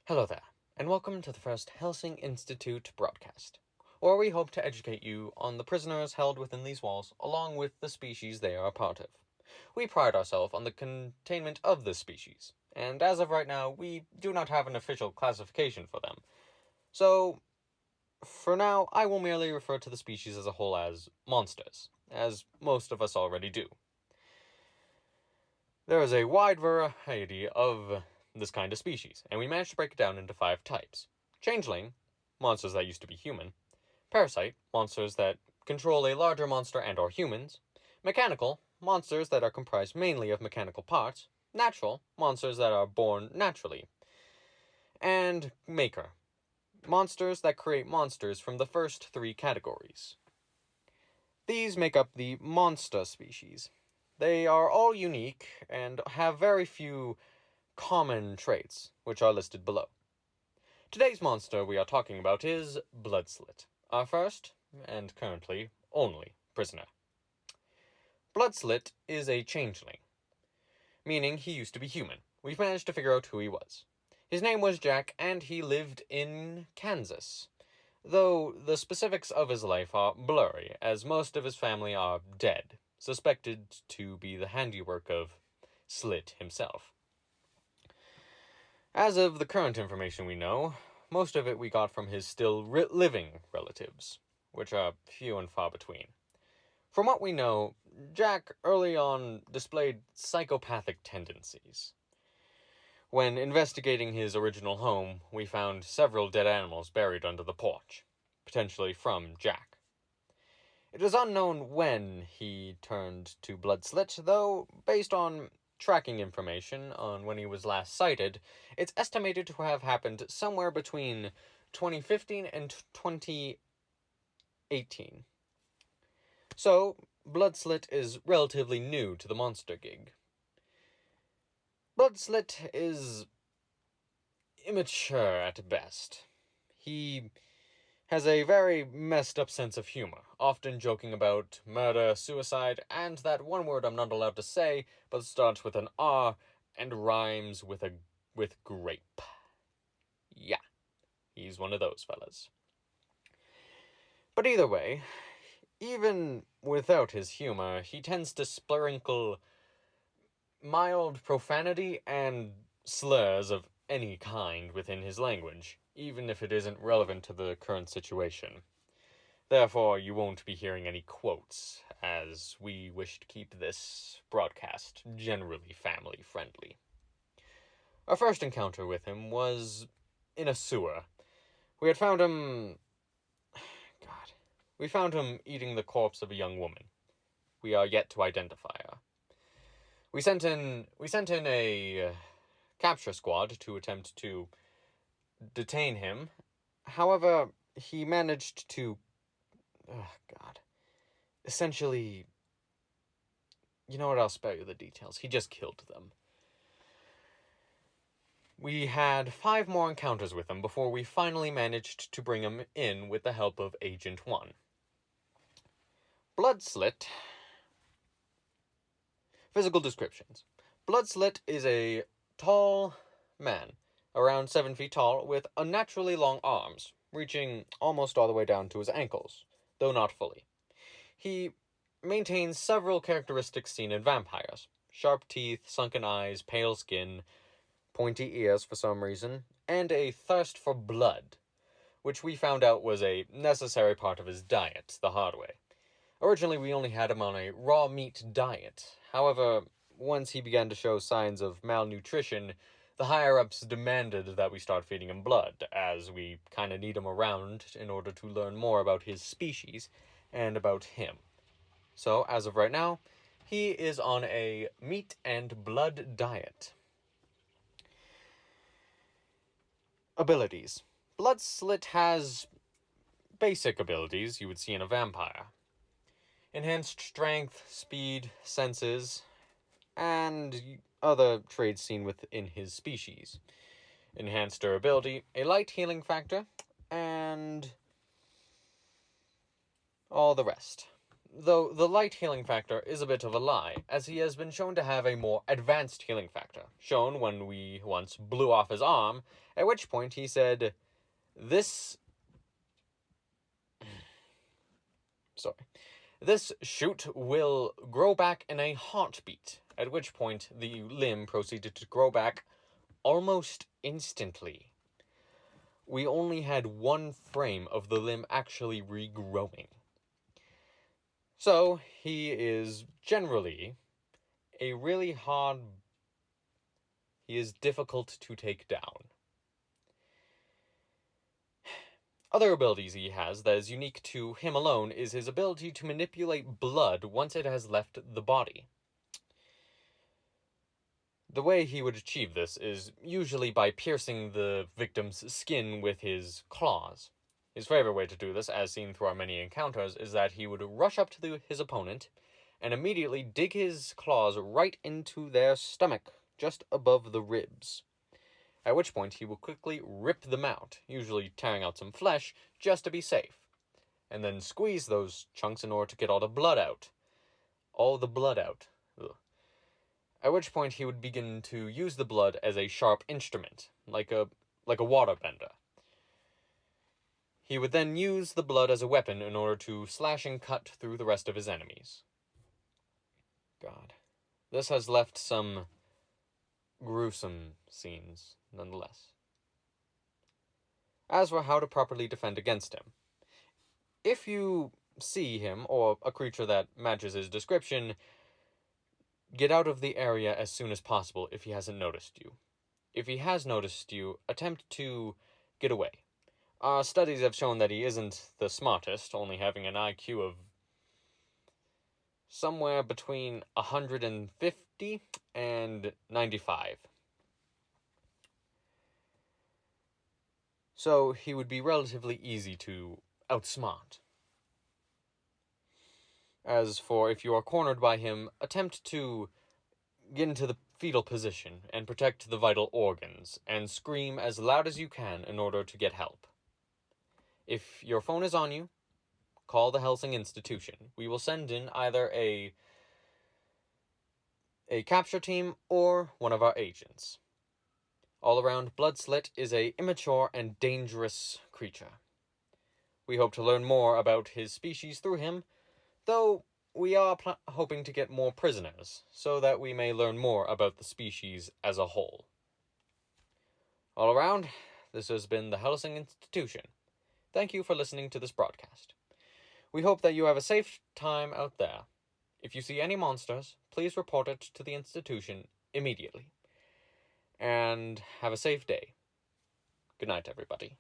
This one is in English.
Hello there, and welcome to the first Helsing Institute broadcast, where we hope to educate you on the prisoners held within these walls, along with the species they are a part of. We pride ourselves on the containment of this species, and as of right now, we do not have an official classification for them. So, for now, I will merely refer to the species as a whole as monsters, as most of us already do. There is a wide variety of this kind of species, and we managed to break it down into 5 types. Changeling, monsters that used to be human. Parasite, monsters that control a larger monster and or humans. Mechanical, monsters that are comprised mainly of mechanical parts. Natural, monsters that are born naturally. And Maker, monsters that create monsters from the first 3 categories. These make up the monster species. They are all unique and have very few common traits, which are listed below. Today's monster we are talking about is Bloodslit, our first, and currently only, prisoner. Bloodslit is a changeling, meaning he used to be human. We've managed to figure out who he was. His name was Jack, and he lived in Kansas, though the specifics of his life are blurry, as most of his family are dead, suspected to be the handiwork of Slit himself. As of the current information we know, most of it we got from his still living relatives, which are few and far between. From what we know, Jack early on displayed psychopathic tendencies. When investigating his original home, we found several dead animals buried under the porch, potentially from Jack. It is unknown when he turned to Bloodslit, though, based on tracking information on when he was last sighted, it's estimated to have happened somewhere between 2015 and 2018. So, Bloodslit is relatively new to the monster gig. Bloodslit is immature at best. He has a very messed up sense of humor, often joking about murder, suicide, and that one word I'm not allowed to say, but starts with an R and rhymes with grape. Yeah, he's one of those fellas. But either way, even without his humor, he tends to sprinkle mild profanity and slurs of any kind within his language, even if it isn't relevant to the current situation. Therefore, you won't be hearing any quotes, as we wish to keep this broadcast generally family-friendly. Our first encounter with him was in a sewer. We had found him... We found him eating the corpse of a young woman. We are yet to identify her. We sent in a capture squad to attempt to detain him. However, he managed to... Essentially... You know what, I'll spare you the details. He just killed them. We had 5 more encounters with him before we finally managed to bring him in with the help of Agent 1. Bloodslit. Physical descriptions. Bloodslit is a tall man, around 7 feet tall, with unnaturally long arms, reaching almost all the way down to his ankles, though not fully. He maintains several characteristics seen in vampires: sharp teeth, sunken eyes, pale skin, pointy ears for some reason, and a thirst for blood, which we found out was a necessary part of his diet the hard way. Originally, we only had him on a raw meat diet. However, once he began to show signs of malnutrition, the higher-ups demanded that we start feeding him blood, as we kind of need him around in order to learn more about his species and about him. So, as of right now, he is on a meat and blood diet. Abilities. Bloodslit has basic abilities you would see in a vampire. Enhanced strength, speed, senses, and other traits seen within his species. Enhanced durability, a light healing factor, and all the rest. Though the light healing factor is a bit of a lie, as he has been shown to have a more advanced healing factor, shown when we once blew off his arm, at which point he said, This shoot will grow back in a heartbeat, at which point the limb proceeded to grow back almost instantly. We only had one frame of the limb actually regrowing. So, he is generally he is difficult to take down. Other abilities he has that is unique to him alone is his ability to manipulate blood once it has left the body. The way he would achieve this is usually by piercing the victim's skin with his claws. His favorite way to do this, as seen through our many encounters, is that he would rush up to his opponent and immediately dig his claws right into their stomach, just above the ribs. At which point he will quickly rip them out, usually tearing out some flesh, just to be safe, and then squeeze those chunks in order to get all the blood out. Ugh. At which point he would begin to use the blood as a sharp instrument, like a waterbender. He would then use the blood as a weapon in order to slash and cut through the rest of his enemies. God. This has left some gruesome scenes, nonetheless. As for how to properly defend against him, if you see him, or a creature that matches his description, get out of the area as soon as possible if he hasn't noticed you. If he has noticed you, attempt to get away. Studies have shown that he isn't the smartest, only having an IQ of somewhere between 150 and 95. So he would be relatively easy to outsmart. As for if you are cornered by him, attempt to get into the fetal position and protect the vital organs, and scream as loud as you can in order to get help. If your phone is on you, call the Helsing Institute. We will send in either a capture team or one of our agents. All around, Blood Slit is a immature and dangerous creature. We hope to learn more about his species through him, though we are hoping to get more prisoners, so that we may learn more about the species as a whole. All around, this has been the Helsing Institute. Thank you for listening to this broadcast. We hope that you have a safe time out there. If you see any monsters, please report it to the institution immediately. And have a safe day. Good night, everybody.